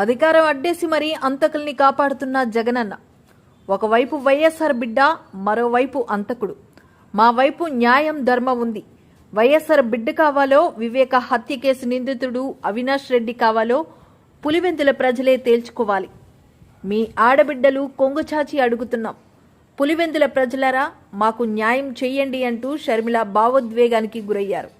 అధికారం అడ్డేసి మరీ అంతకుల్ని కాపాడుతున్న జగనన్న. ఒకవైపు వైఎస్ఆర్ బిడ్డ, మరోవైపు అంతకుడు. మా వైపు న్యాయం ధర్మం ఉంది. వైఎస్ఆర్ బిడ్డ కావాలో వివేక హత్య కేసు నిందితుడు అవినాష్ రెడ్డి కావాలో పులివెందుల ప్రజలే తేల్చుకోవాలి. మీ ఆడబిడ్డలు కొంగుచాచి అడుగుతున్నాం. పులివెందుల ప్రజలారా మాకు న్యాయం చేయండి అంటూ షర్మిల భావోద్వేగానికి గురయ్యారు.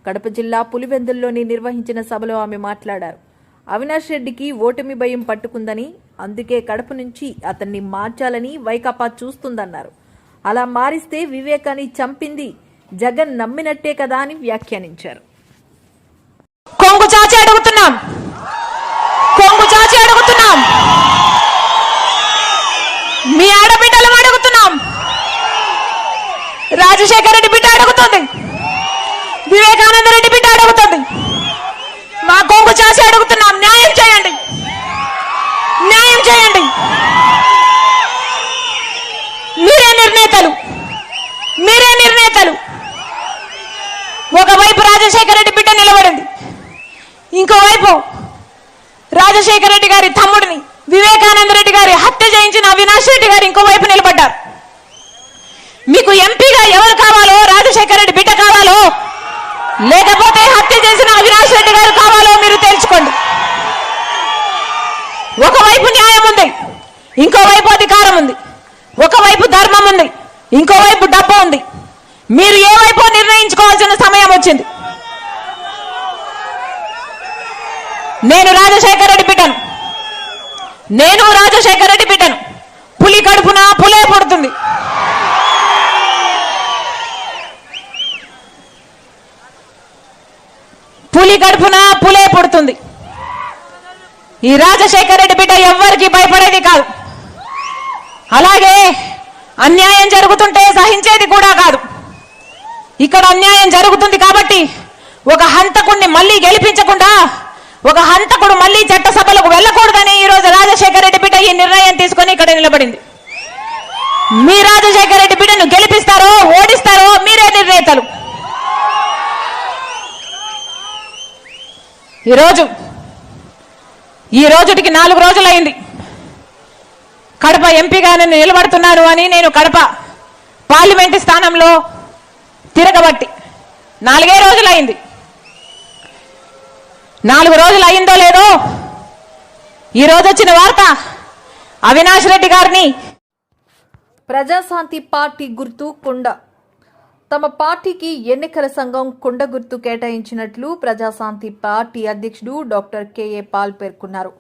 కడప జిల్లా పులివెందుల్లోని నిర్వహించిన సభలో ఆమె మాట్లాడారు. అవినాష్ రెడ్డికి ఓటమి భయం పట్టుకుందని, అందుకే కడప నుంచి అతన్ని మార్చాలని వైకాపా చూస్తుందన్నారు. అలా మారిస్తే వివేకాన్ని చంపింది జగన్ నమ్మినట్టే కదా అని వ్యాఖ్యానించారు. కొంగు చాచి అడుగుతున్నాం, మీ ఆడబిడ్డలు అడుగుతున్నాం. రాజశేఖర రెడ్డి బిడ్డ అడుగుతుంది, వివేకానంద రెడ్డి బిడ్డ అడుగుతుంది. మా కొంగు చాచి అడుగుతున్నాం, న్యాయం చేయండి, న్యాయం చేయండి. మీరే నిర్ణేతలు, మీరే నిర్ణేతలు. ఒకవైపు రాజశేఖర రెడ్డి బిడ్డ నిలబడింది, ఇంకోవైపు రాజశేఖర రెడ్డి గారి తమ్ముడిని వివేకానంద రెడ్డి గారి హత్య చేయించిన అవినాష్ రెడ్డి గారు ఇంకోవైపు నిలబడ్డారు. మీకు ఎంపీగా ఎవరు కావాలో, రాజశేఖర రెడ్డి బిడ్డ కావాలో లేకపోతే హత్య చేసిన అవినాష్ రెడ్డి గారు కావాలో మీరు తెలుసుకోండి. ఒకవైపు న్యాయం ఉంది, ఇంకోవైపు అధికారం ఉంది. ఒకవైపు ధర్మం ఉంది, ఇంకోవైపు డబ్బు ఉంది. మీరు ఏ వైపు నిర్ణయించుకోవాల్సిన సమయం వచ్చింది. నేను రాజశేఖర రెడ్డి బిడ్డను, నేను రాజశేఖర రెడ్డి బిడ్డను. పులి కడుపున పులే పుడుతుంది. పులి కడుపున పులే పుడుతుంది. ఈ రాజశేఖర రెడ్డి బిడ్డ ఎవ్వరికి భయపడేది కాదు. అలాగే అన్యాయం జరుగుతుంటే సహించేది కూడా కాదు. ఇక్కడ అన్యాయం జరుగుతుంది కాబట్టి ఒక హంతకుడిని మళ్ళీ గెలిపించకుండా, ఒక హంతకుడు మళ్ళీ చట్టసభలకు వెళ్ళకూడదని ఈరోజు రాజశేఖర రెడ్డి బిడ్డ ఈ నిర్ణయం తీసుకొని ఇక్కడ నిలబడింది. మీ రాజశేఖర రెడ్డి బిడ్డను గెలిపిస్తారో ఓడిస్తారో మీరే నిర్ణేతలు. ఈ రోజుటికి 4 రోజులైంది కడప ఎంపీగా నేను నిలబడుతున్నాను అని. నేను కడప పార్లమెంటు స్థానంలో తిరగబట్టి 4 రోజులైంది. 4 రోజులు అయిందో లేదో ఈ రోజు వచ్చిన వార్త అవినాష్ రెడ్డి గారిని. ప్రజాశాంతి పార్టీ గుర్తు కొండ. తమ పార్టీకి ఎన్నికల సంఘం కొండ గుర్తు కేటాయించినట్లు ప్రజాశాంతి పార్టీ అధ్యక్షుడు డాక్టర్ కెఏ పాల్ పేర్కొన్నారు.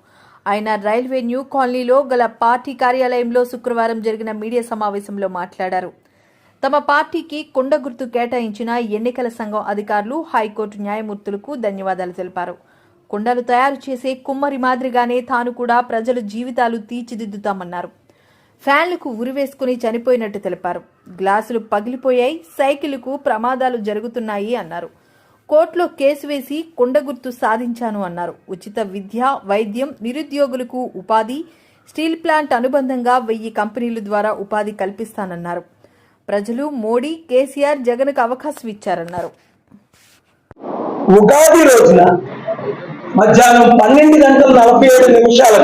ఆయన రైల్వే న్యూ కాలనీలో గల పార్టీ కార్యాలయంలో శుక్రవారం జరిగిన మీడియా సమావేశంలో మాట్లాడారు. తమ పార్టీకి కొండ గుర్తు కేటాయించిన ఎన్నికల సంఘం అధికారులు, హైకోర్టు న్యాయమూర్తులకు ధన్యవాదాలు తెలిపారు. కొండలు తయారు చేసే కుమ్మరి మాదిరిగానే తాను కూడా ప్రజల జీవితాలు తీర్చిదిద్దుతామన్నారు. ఫ్యాన్లకు ఉరివేసుకుని చనిపోయినట్టు తెలిపారు. గ్లాసులు పగిలిపోయాయి, సైకిళ్లకు ప్రమాదాలు జరుగుతున్నాయి అన్నారు. కోర్టులో కేసు వేసి కొండ గుర్తు సాధించాను అన్నారు. ఉచిత విద్య, వైద్యం, నిరుద్యోగులకు ఉపాధి, స్టీల్ ప్లాంట్ అనుబంధంగా 1000 కంపెనీల ద్వారా ఉపాధి కల్పిస్తానన్నారు. ప్రజలు మోడీ, కేసీఆర్, జగన్కు అవకాశం ఇచ్చారన్నారు. ఉగాది రోజున మధ్యాహ్నం 12:47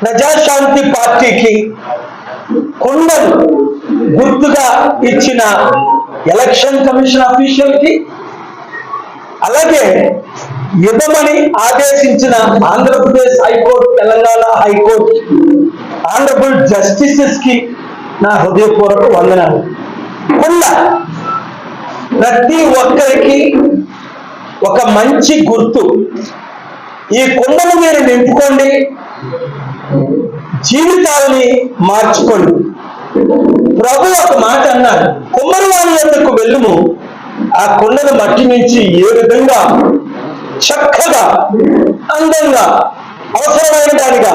ప్రజాశాంతి పార్టీకి కొండలు గుర్తుగా ఇచ్చిన ఎలక్షన్ కమిషన్ అఫీషియల్ కి, అలాగే ఇవ్వమని ఆదేశించిన Andhra Pradesh high court, Telangana high court honourable justices కి నా హృదయపూర్వక వందనాలు. కొండ ప్రతి ఒక్కరికి ఒక మంచి గుర్తు. ఈ కొండను మీరు నింపుకోండి, జీవితాలని మార్చుకోండి. ప్రభు ఒక మాట అన్నారు, కుమ్మరివాని వద్దకు వెళ్ళుము, ఆ కొండను మట్టి నుంచి ఏ విధంగా చక్కగా, అందంగా, అవసరమైన దానిగా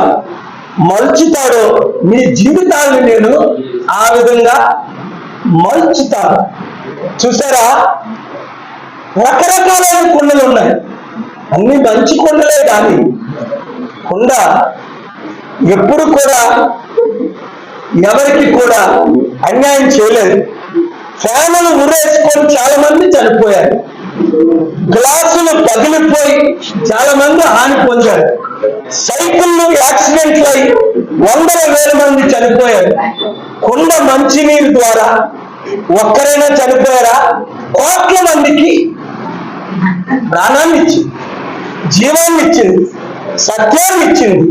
మలుచుతాడో మీ జీవితాలను నేను ఆ విధంగా మలుచుతాను. చూసారా, రకరకాలైన కొండలు ఉన్నాయి, అన్ని మంచి కొండలే. కానీ కొండ ఎప్పుడు కూడా ఎవరికి కూడా అన్యాయం చేయలేదు. ఫ్యాన్లు ఉరేసుకొని చాలా మంది చనిపోయారు, గ్లాసులు పగిలిపోయి చాలా మంది హాని పొందారు. సైకిళ్ళు యాక్సిడెంట్లు అయి వందల వేల మంది చనిపోయారు. కొండ మంచినీరు ద్వారా ఒక్కరైనా చనిపోయారా? కోట్ల మందికి ప్రాణాన్ని ఇచ్చింది, జీవాన్ని ఇచ్చింది, సత్యాన్ని ఇచ్చింది,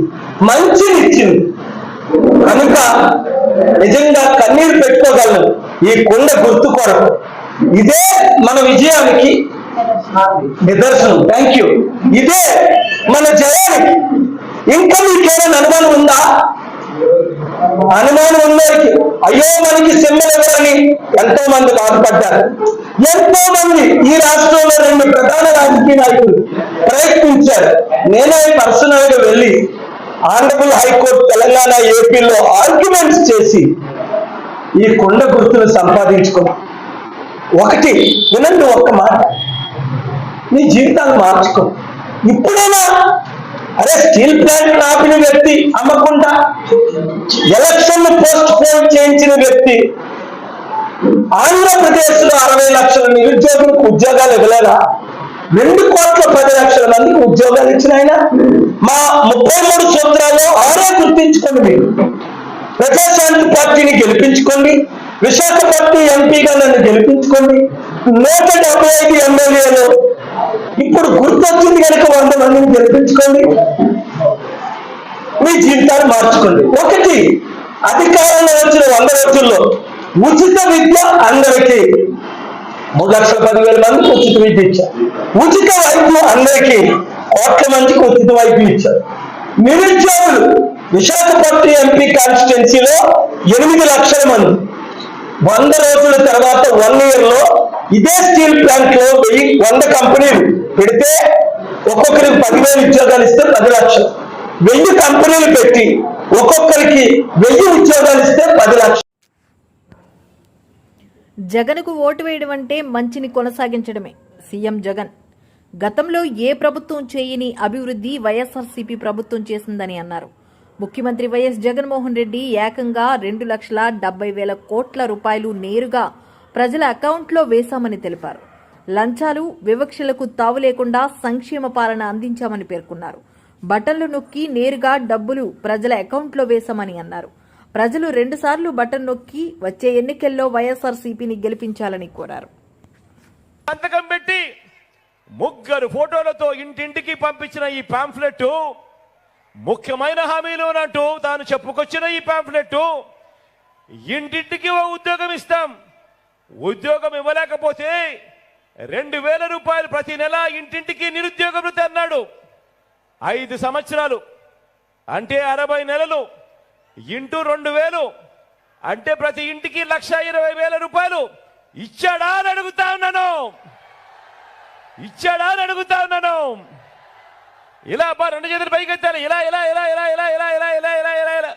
మంచిని ఇచ్చింది. కనుక నిజంగా కన్నీరు పెట్టుకోగలను ఈ కొండ గుర్తు కొరకు. ఇదే మన విజయానికి నిదర్శనం. Thank you. ఇదే మన జయానికి. ఇంకా మీకేమైనా అనుమానం ఉందా? అనుమానం ఉన్నవారికి అయ్యో మనకి సింబల్ ఎవరని ఎంతో మంది బాధపడ్డారు. ఎంతో మంది ఈ రాష్ట్రంలో 2 ప్రధాన రాజకీయ నాయకులు ప్రయత్నించారు. నేనే పర్సనల్ గా వెళ్ళి ఆనరబుల్ హైకోర్టు తెలంగాణ, ఏపీలో ఆర్గ్యుమెంట్స్ చేసి ఈ కొండ గుర్తులు సంపాదించుకున్నాం. ఒకటి వినండి, ఒక్క మాట, నీ జీవితాన్ని మార్చుకో. ఇప్పుడైనా అరే స్టీల్ ప్లాంట్ ఆపిన వ్యక్తి అమ్మకుండా ఎలక్షన్ పోస్ట్ పోన్ చేయించిన వ్యక్తి ఆంధ్రప్రదేశ్ లో 60 లక్షల నిరుద్యోగులకు ఉద్యోగాలు ఇవ్వలేదా? 2,10,00,000 మందికి ఉద్యోగాలు ఇచ్చిన ఆయన మా 33 సూత్రాల్లో 6 గుర్తించుకోండి. మీరు ప్రజాశాంతి పార్టీని గెలిపించుకోండి, విశాఖపట్నం ఎంపీగా నన్ను గెలిపించుకోండి. 175 ఎమ్మెల్యేలు ఇప్పుడు గుర్తొచ్చింది కనుక 100 మందిని గెలిపించుకోండి. మీ జీవితాన్ని మార్చుకోండి. ఒకటి, అధికారంలో వచ్చిన 100 రోజుల్లో ఉచిత విద్య అందరికీ 3,10,000 మందికి ఉచిత విద్య ఇచ్చారు. ఉచిత వైద్యం అందరికీ కోట్ల మందికి ఉచిత వైద్యం ఇచ్చారు. నిరుద్యోగులు విశాఖపట్నం ఎంపీ కాన్స్టిట్యున్సీలో 8 లక్షల మంది 100 రోజుల తర్వాత 1 year లో ఇదే స్టీల్ ప్లాంట్ లో 100 కంపెనీలు పెడితే ఒక్కొక్కరికి 10,000 ఉద్యోగాలు ఇస్తే 10 లక్షలు. 1000 కంపెనీలు పెట్టి ఒక్కొక్కరికి 1000 ఉద్యోగాలు ఇస్తే 10 లక్షలు. జగన్కు ఓటు వేయడం అంటే మంచిని కొనసాగించడమే. సీఎం జగన్ గతంలో ఏ ప్రభుత్వం చేయని అభివృద్ధి వైఎస్ఆర్సీపీ ప్రభుత్వం చేసిందని అన్నారు. ముఖ్యమంత్రి వైఎస్ జగన్మోహన్ రెడ్డి ఏకంగా 2,70,000 కోట్ల రూపాయలు నేరుగా ప్రజల అకౌంట్లో వేశామని తెలిపారు. లంచాలు, వివక్షలకు తావు లేకుండా సంక్షేమ పాలన అందించామని పేర్కొన్నారు. బటన్లు నొక్కి నేరుగా డబ్బులు ప్రజల అకౌంట్లో వేశామని అన్నారు. ప్రజలు 2 సార్లు బటన్ నొక్కి వచ్చే ఎన్నికల్లో వైఎస్ఆర్సీపీని గెలిపించాలని కోరారు. సంతకం పెట్టి 3 ఫోటోలతో ఇంటింటికి పంపించిన ఈ పాంఫ్లెట్ ముఖ్యమైన హామీలు అంటూ తాను చెప్పుకొచ్చిన ఈ పాంఫ్లెట్ ఇంటింటికి ఓ ఉద్యోగం ఇస్తాం, ఉద్యోగం ఇవ్వలేకపోతే 2,000 రూపాయలు ప్రతి నెల ఇంటింటికి నిరుద్యోగ భృతి అన్నాడు. 5 సంవత్సరాలు అంటే 60 నెలలు ఇంటూ 2,000 అంటే ప్రతి ఇంటికి 1,20,000 రూపాయలు ఇచ్చాడా అని అడుగుతా ఉన్నాను. ఇచ్చాడా అని అడుగుతా ఉన్నాను. ఇలా అబ్బా 2 చేతులు పైకి ఎత్తాలి. ఇలా ఇలా ఇలా ఇలా ఇలా ఇలా ఇలా ఇలా ఇలా ఇలా ఇలా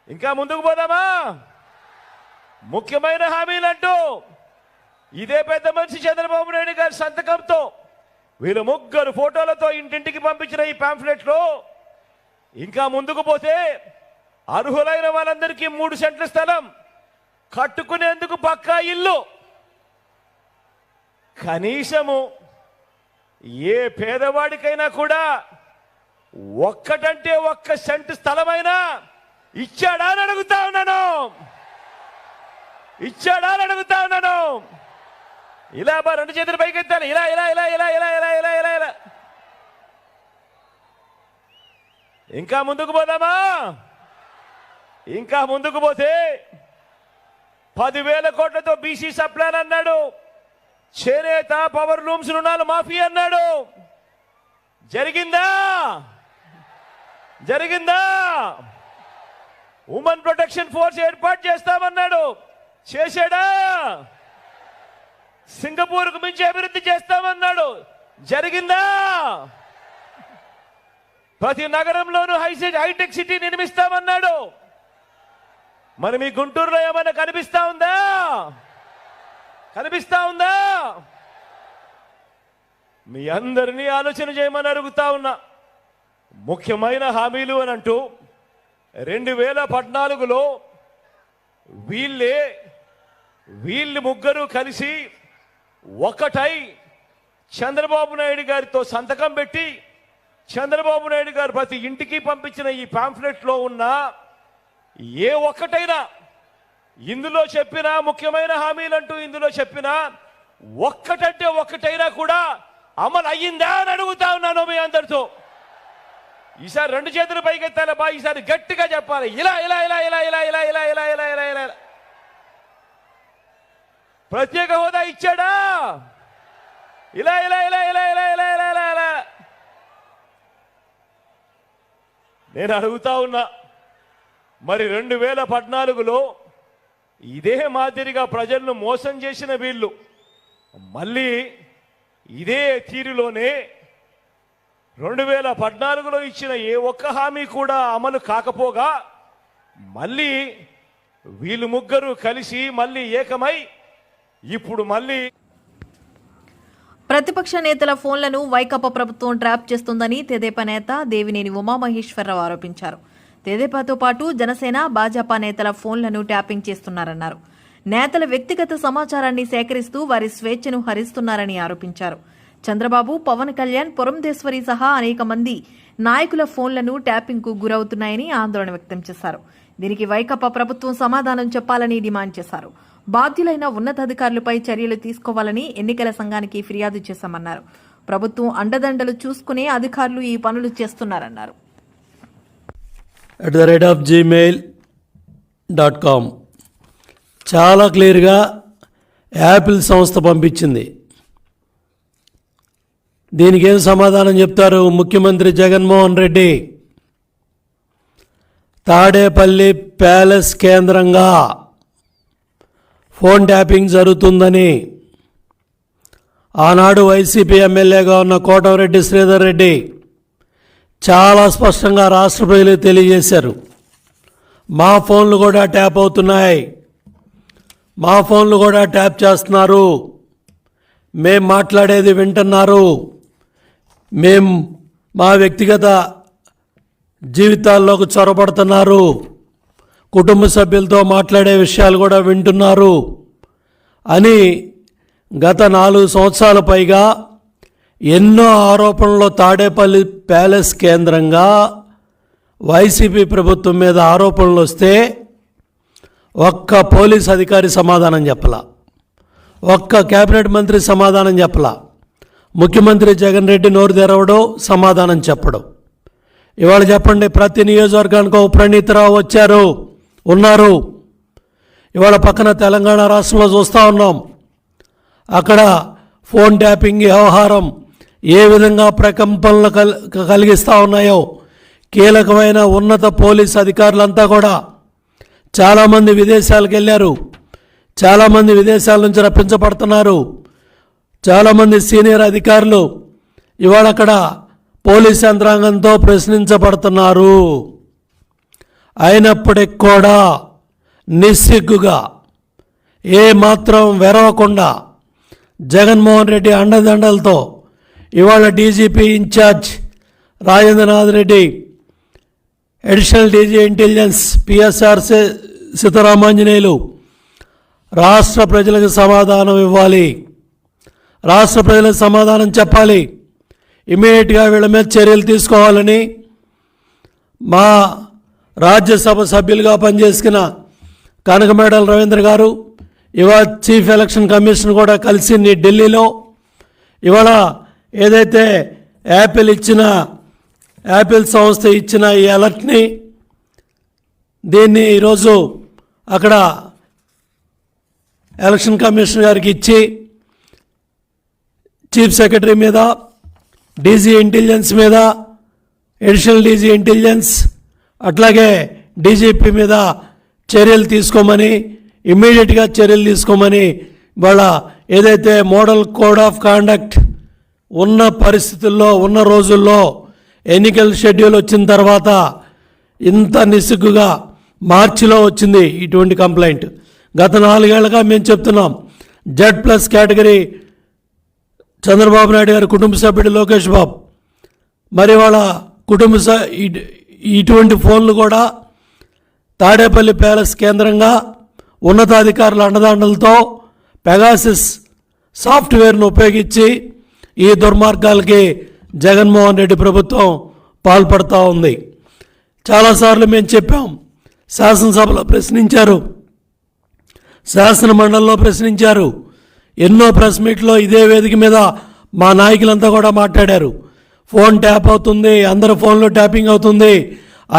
ఇంకా ముందుకు పోదామా? ముఖ్యమైన హామీలంటూ ఇదే పెద్ద మనిషి చంద్రబాబు నాయుడు గారి సంతకంతో వీళ్ళు 3 ఫోటోలతో ఇంటింటికి పంపించిన ఈ పాంఫ్లెట్లో ఇంకా ముందుకు పోతే అర్హులైన వాళ్ళందరికీ 3 సెంట్ల స్థలం, కట్టుకునేందుకు పక్కా ఇల్లు, కనీసము ఏ పేదవాడికైనా కూడా ఒక్కటంటే 1 సెంటు స్థలమైనా ఇచ్చాడా అని అడుగుతా ఉన్నాను. ఇచ్చాడా అని అడుగుతా ఉన్నాను. ఇలా 2 చేతులు పైకి ఎత్తాలి. ఇలా ఇలా ఇలా ఇలా ఇలా ఇలా ఇలా ఇలా ఇలా ఇంకా ముందుకు పోదామా? ఇంకా ముందుకు పోతే 10,000 కోట్లతో బీసీ సప్లాన్ అన్నాడు. చేనేత, పవర్ లూమ్స్ రుణాలు మాఫీ అన్నాడు. జరిగిందా? జరిగిందా? ఉమెన్ ప్రొటెక్షన్ ఫోర్స్ ఏర్పాటు చేస్తామన్నాడు. చేశాడా? సింగపూర్కు మించి అభివృద్ధి చేస్తామన్నాడు. జరిగిందా? ప్రతి నగరంలోనూ హైటెక్ సిటీ నిర్మిస్తామన్నాడు. మరి మీ గుంటూరులో ఏమైనా కనిపిస్తా ఉందా? కనిపిస్తా ఉందా? మీ అందరినీ ఆలోచన చేయమని అడుగుతా ఉన్నా. ముఖ్యమైన హామీలు అని అంటూ 2014లో వీళ్ళు 3 కలిసి ఒకటై చంద్రబాబు నాయుడు గారితో సంతకం పెట్టి చంద్రబాబు నాయుడు గారు ప్రతి ఇంటికి పంపించిన ఈ పాంఫ్లెట్లో ఉన్న ఏ ఒక్కటైనా ఇందులో చెప్పిన ముఖ్యమైన హామీలంటూ ఇందులో చెప్పిన ఒక్కటంటే ఒక్కటైనా కూడా అమలు అయ్యిందా అని అడుగుతా ఉన్నాను మీ అందరితో. ఈసారి 2 చేతులు పైకెత్తాలి బా, ఈసారి గట్టిగా చెప్పాలి. ఇలా ఇలా ఇలా ఇలా ఇలా ఇలా ఇలా ఇలా ఇలా ఇలా ఇలా ఇలా ప్రత్యేక హోదా ఇచ్చాడా? ఇలా ఇలా ఇలా ఇలా ఇలా ఇలా ఇలా ఇలా ఇలా నేను అడుగుతా ఉన్నా. మరి 2014లో ఇదే మాదిరిగా ప్రజలను మోసం చేసిన వీళ్ళు మళ్ళీ ఇదే తీరులోనే 2014లో ఇచ్చిన ఏ ఒక్క హామీ కూడా అమలు కాకపోగా మళ్ళీ వీళ్ళు ముగ్గురు కలిసి మళ్ళీ ఏకమై ఇప్పుడు మళ్ళీ ప్రతిపక్ష నేతల ఫోన్లను వైకాపా ప్రభుత్వం ట్రాప్ చేస్తుందని తెదేపా నేత దేవినేని ఉమామహేశ్వరరావు ఆరోపించారు. తెదేపాతో పాటు జనసేన, భాజపా నేతల ఫోన్లను ట్యాపింగ్ చేస్తున్నారన్నారు. నేతల వ్యక్తిగత సమాచారాన్ని సేకరిస్తూ వారి స్వేచ్ఛను హరిస్తున్నారని ఆరోపించారు. చంద్రబాబు, పవన్ కళ్యాణ్, పురంధేశ్వరి సహా అనేక మంది నాయకుల ఫోన్లను ట్యాపింగ్కు గురవుతున్నాయని ఆందోళన వ్యక్తం చేశారు. దీనికి వైకాపా ప్రభుత్వం సమాధానం చెప్పాలని డిమాండ్ చేశారు. బాధ్యులైన ఉన్నతాధికారులపై చర్యలు తీసుకోవాలని ఎన్నికల సంఘానికి ఫిర్యాదు చేశామన్నారు. ప్రభుత్వం అండదండలు చూసుకునే అధికారులు ఈ పనులు చేస్తున్నారన్నారు. @gmail.com చాలా క్లియర్గా యాపిల్ సంస్థ పంపించింది. దీనికి ఏం సమాధానం చెప్తారు ముఖ్యమంత్రి జగన్మోహన్ రెడ్డి? తాడేపల్లి ప్యాలెస్ కేంద్రంగా ఫోన్ ట్యాపింగ్ జరుగుతుందని ఆనాడు వైసీపీ ఎమ్మెల్యేగా ఉన్న కోటమిరెడ్డి శ్రీధర్ రెడ్డి చాలా స్పష్టంగా రాష్ట్ర ప్రజలకు తెలియజేశారు. మా ఫోన్లు కూడా ట్యాప్ అవుతున్నాయి, మా ఫోన్లు కూడా ట్యాప్ చేస్తున్నారు, మేం మాట్లాడేది వింటున్నారు, మేం మా వ్యక్తిగత జీవితాల్లోకి చొరబడుతున్నారు, కుటుంబ సభ్యులతో మాట్లాడే విషయాలు కూడా వింటున్నారు అని గత 4 సంవత్సరాల పైగా ఎన్నో ఆరోపణలు తాడేపల్లి ప్యాలెస్ కేంద్రంగా వైసీపీ ప్రభుత్వం మీద ఆరోపణలు వస్తే ఒక్క పోలీస్ అధికారి సమాధానం చెప్పలా, ఒక్క కేబినెట్ మంత్రి సమాధానం చెప్పలా, ముఖ్యమంత్రి జగన్ రెడ్డి నోరు తెరవడం, సమాధానం చెప్పడం. ఇవాళ చెప్పండి, ప్రతి నియోజకవర్గానికి ఒక ప్రణీతరావు వచ్చారు, ఉన్నారు. ఇవాళ పక్కన తెలంగాణ రాష్ట్రంలో చూస్తూ ఉన్నాం. అక్కడ ఫోన్ ట్యాపింగ్ వ్యవహారం ఏ విధంగా ప్రకంపనలు కలిగిస్తూ ఉన్నాయో, కీలకమైన ఉన్నత పోలీస్ అధికారులంతా కూడా చాలామంది విదేశాలకు వెళ్ళారు, చాలామంది విదేశాల నుంచి రప్పించబడుతున్నారు, చాలామంది సీనియర్ అధికారులు ఇవాళ అక్కడ పోలీస్ యంత్రాంగంతో ప్రశ్నించబడుతున్నారు. అయినప్పటికి కూడా నిస్సిగ్గుగా ఏ మాత్రం వెరవకుండా జగన్మోహన్ రెడ్డి అండదండలతో ఇవాళ DGP in charge Rajendranath Reddy, additional DG intelligence PSR Seetharamanjaneyulu రాష్ట్ర ప్రజలకు సమాధానం ఇవ్వాలి, రాష్ట్ర ప్రజలకు సమాధానం చెప్పాలి, ఇమీడియట్గా వీళ్ళ మీద చర్యలు తీసుకోవాలని మా రాజ్యసభ సభ్యులుగా పనిచేసిన కనకమేడల రవీంద్ర గారు, ఇవాళ చీఫ్ ఎలక్షన్ కమిషన్ కూడా కలిసి ఢిల్లీలో ఇవాళ ఏదైతే యాపిల్ సంస్థ ఇచ్చిన ఈ అలర్ట్ని దీన్ని ఈరోజు అక్కడ ఎలక్షన్ కమిషన్ గారికి ఇచ్చి చీఫ్ సెక్రటరీ మీద, డీజీ ఇంటెలిజెన్స్ మీద, అడిషనల్ డీజీ ఇంటెలిజెన్స్ అట్లాగే డీజీపీ మీద చర్యలు తీసుకోమని, ఇమ్మీడియట్గా చర్యలు తీసుకోమని వాళ్ళ ఏదైతే మోడల్ కోడ్ ఆఫ్ కాండక్ట్ ఉన్న పరిస్థితుల్లో, ఉన్న రోజుల్లో ఎన్నికల షెడ్యూల్ వచ్చిన తర్వాత ఇంత నిస్సిగ్గుగా మార్చిలో వచ్చింది ఇటువంటి కంప్లైంట్. గత 4 ఏళ్లుగా మేము చెప్తున్నాం, Z+ కేటగిరీ చంద్రబాబు నాయుడు గారి కుటుంబ సభ్యుడు లోకేష్ బాబు, మరి వాళ్ళ ఇటువంటి ఫోన్లు కూడా తాడేపల్లి ప్యాలెస్ కేంద్రంగా ఉన్నతాధికారుల అండదండలతో పెగాసిస్ సాఫ్ట్వేర్ను ఉపయోగించి ఈ దుర్మార్గాలకి జగన్మోహన్ రెడ్డి ప్రభుత్వం పాల్పడుతూ ఉంది. చాలాసార్లు మేము చెప్పాం, శాసనసభలో ప్రశ్నించారు, శాసన మండలిలో ప్రశ్నించారు, ఎన్నో ప్రెస్ మీట్లో ఇదే వేదిక మీద మా నాయకులంతా కూడా మాట్లాడారు. ఫోన్ ట్యాప్ అవుతుంది, అందరి ఫోన్లో ట్యాపింగ్ అవుతుంది,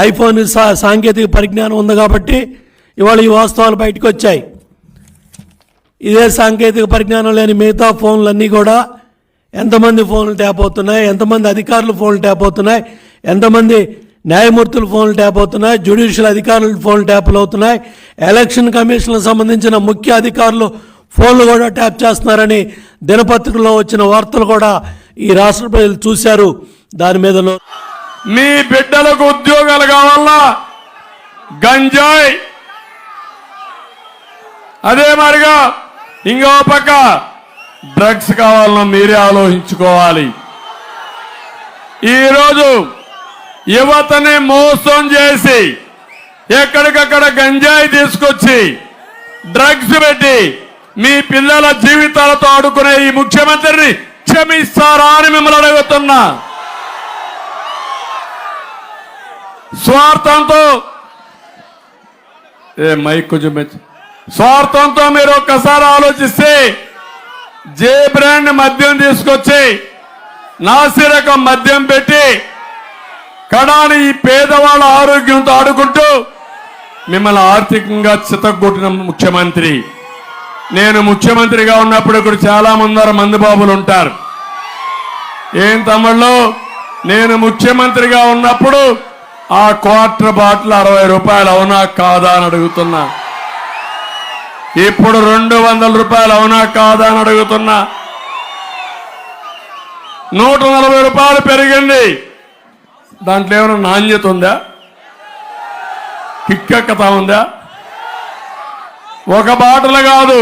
ఐఫోన్ సాంకేతిక పరిజ్ఞానం ఉంది కాబట్టి ఇవాళ ఈ వాస్తవాలు బయటకు వచ్చాయి. ఇదే సాంకేతిక పరిజ్ఞానం లేని మిగతా ఫోన్లన్నీ కూడా ఎంతమంది ఫోన్లు ట్యాప్ అవుతున్నాయి, ఎంతమంది అధికారులు ఫోన్లు ట్యాప్ అవుతున్నాయి, ఎంతమంది న్యాయమూర్తుల ఫోన్లు ట్యాప్ అవుతున్నాయి, జ్యుడిషియల్ అధికారుల ఫోన్లు ట్యాప్లు అవుతున్నాయి, ఎలక్షన్ కమిషన్లకు సంబంధించిన ముఖ్య అధికారులు ఫోన్లు కూడా ట్యాప్ చేస్తున్నారని దినపత్రికలో వచ్చిన వార్తలు కూడా ఈ రాష్ట్ర ప్రజలు చూశారు. దాని మీద మీ బిడ్డలకు ఉద్యోగాలు కావాలా, గంజాయి అదే మరిగా ఇంకో పక్క డ్రగ్స్ కావాలన్నా మీరే ఆలోచించుకోవాలి. ఈరోజు యువతని మోసం చేసి ఎక్కడికక్కడ గంజాయి తీసుకొచ్చి డ్రగ్స్ పెట్టి మీ పిల్లల జీవితాలతో ఆడుకునే ఈ ముఖ్యమంత్రిని క్షమిస్తారా అని మిమ్మల్ని అడుగుతున్నా. స్వార్థంతో మైక్ కొంచెం స్వార్థంతో మీరు ఒక్కసారి ఆలోచిస్తే జే బ్రాండ్ మద్యం తీసుకొచ్చి నాసిరకం మద్యం పెట్టి కడాని ఈ పేదవాళ్ళ ఆరోగ్యంతో ఆడుకుంటూ మిమ్మల్ని ఆర్థికంగా చితగొట్టిన ముఖ్యమంత్రి. నేను ముఖ్యమంత్రిగా ఉన్నప్పుడు ఇక్కడ చాలా మంది బాబులు ఉంటారు. ఏం తమ్ముళ్ళు, నేను ముఖ్యమంత్రిగా ఉన్నప్పుడు ఆ క్వార్టర్ బాటిల్ 60 రూపాయలు అవునా కాదా అని అడుగుతున్నా. ఇప్పుడు 200 రూపాయలు అవునా కాదా అని అడుగుతున్నా. 140 రూపాయలు పెరిగింది. దాంట్లో ఏమైనా నాణ్యత ఉందా, కిక్కెక్కతా ఉందా? ఒక బాటలు కాదు,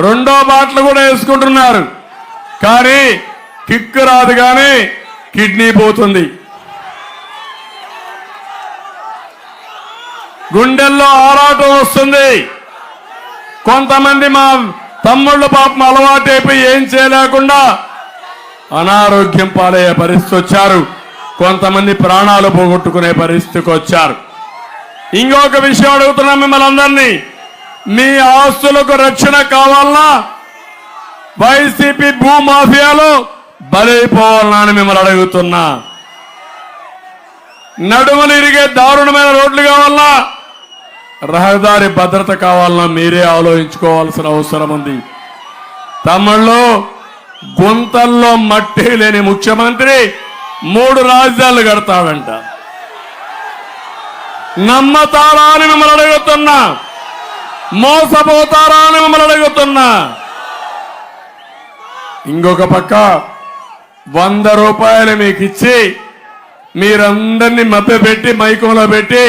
2వ బాటలు కూడా వేసుకుంటున్నారు. కానీ కిక్కు రాదు, కానీ కిడ్నీ పోతుంది. గుండెల్లో ఆరాటం వస్తుంది. కొంతమంది మా తమ్ముళ్ళు పాపం అలవాటైపోయి ఏం చేయలేకుండా అనారోగ్యం పాలయ్యే పరిస్థితి వచ్చారు. కొంతమంది ప్రాణాలు పోగొట్టుకునే పరిస్థితికి వచ్చారు. ఇంకొక విషయం అడుగుతున్నాం మిమ్మల్ని అందరినీ, మీ ఆస్తులకు రక్షణ కావాలన్నా వైసీపీ భూమాఫియాలో బలైపోవాలన్నా అని మిమ్మల్ని అడుగుతున్నా. నడుమలు ఇరిగే దారుణమైన రోడ్లు కావాలన్నా, రహదారి భద్రత కావాలన్నా మీరే ఆలోచించుకోవాల్సిన అవసరం ఉంది. తమిళ్లో గుంతల్లో మట్టి లేని ముఖ్యమంత్రి 3 రాజధానులు కడతాడంట. నమ్మతారా అని మిమ్మల్ని అడుగుతున్నా, మోసపోతారా అని మిమ్మల్ని అడుగుతున్నా. ఇంకొక పక్క 100 రూపాయలు మీకు ఇచ్చి మీరందరినీ మభ్యపెట్టి మైకంలో పెట్టి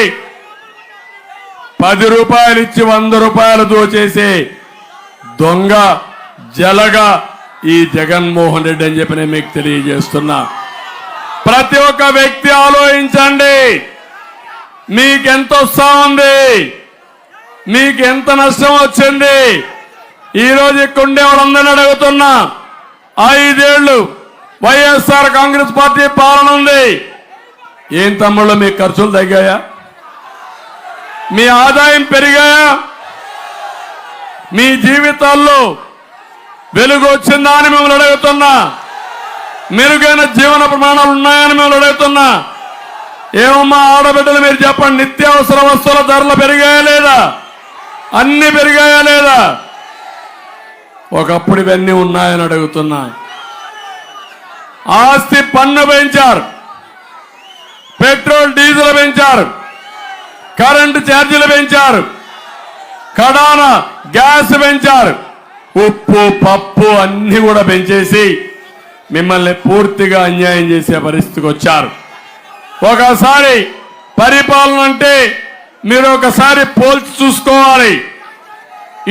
10 రూపాయలు ఇచ్చి 100 రూపాయలు దోచేసే దొంగ జలగా ఈ జగన్మోహన్ రెడ్డి అని చెప్పి నేను మీకు తెలియజేస్తున్నా. ప్రతి ఒక్క వ్యక్తి ఆలోచించండి, మీకెంత వస్తా ఉంది, మీకెంత నష్టం వచ్చింది. ఈరోజు ఇక్కడ ఉండే వాళ్ళందరినీ అడుగుతున్నా, 5 ఏళ్లు వైఎస్ఆర్ కాంగ్రెస్ పార్టీ పాలన ఉంది. ఏం తమ్ముళ్ళు మీ ఖర్చులు తగ్గాయా? మీ ఆదాయం పెరిగాయా? మీ జీవితాల్లో వెలుగు వచ్చిందా అని మిమ్మల్ని అడుగుతున్నా. మెరుగైన జీవన ప్రమాణాలు ఉన్నాయని మిమ్మల్ని అడుగుతున్నా. ఏమమ్మా ఆడబిడ్డలు మీరు చెప్పండి, నిత్యావసర వస్తువుల ధరలు పెరిగాయా లేదా? అన్ని పెరిగాయా లేదా? ఒకప్పుడు ఇవన్నీ ఉన్నాయని అడుగుతున్నా. ఆస్తి పన్ను పెంచారు, పెట్రోల్ డీజిల్ పెంచారు, కరెంటు ఛార్జీలు పెంచారు, కడాన గ్యాస్ పెంచారు, ఉప్పు పప్పు అన్ని కూడా పెంచేసి మిమ్మల్ని పూర్తిగా అన్యాయం చేసే పరిస్థితికి వచ్చారు. ఒకసారి పరిపాలన అంటే మీరు ఒకసారి పోల్చి చూసుకోవాలి.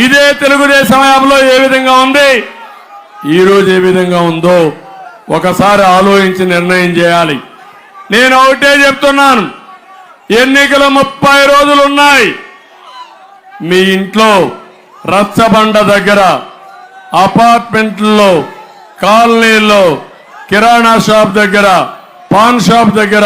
ఇదే తెలుగుదేశం హయాంలో ఏ విధంగా ఉంది, ఈరోజు ఏ విధంగా ఉందో ఒకసారి ఆలోచించి నిర్ణయం చేయాలి. నేను ఒకటే చెప్తున్నాను, ఎన్నికలు 30 రోజులు ఉన్నాయి. మీ ఇంట్లో రచ్చబండ దగ్గర అపార్ట్మెంట్లో, కాలనీల్లో, కిరాణా షాప్ దగ్గర, పాన్ షాప్ దగ్గర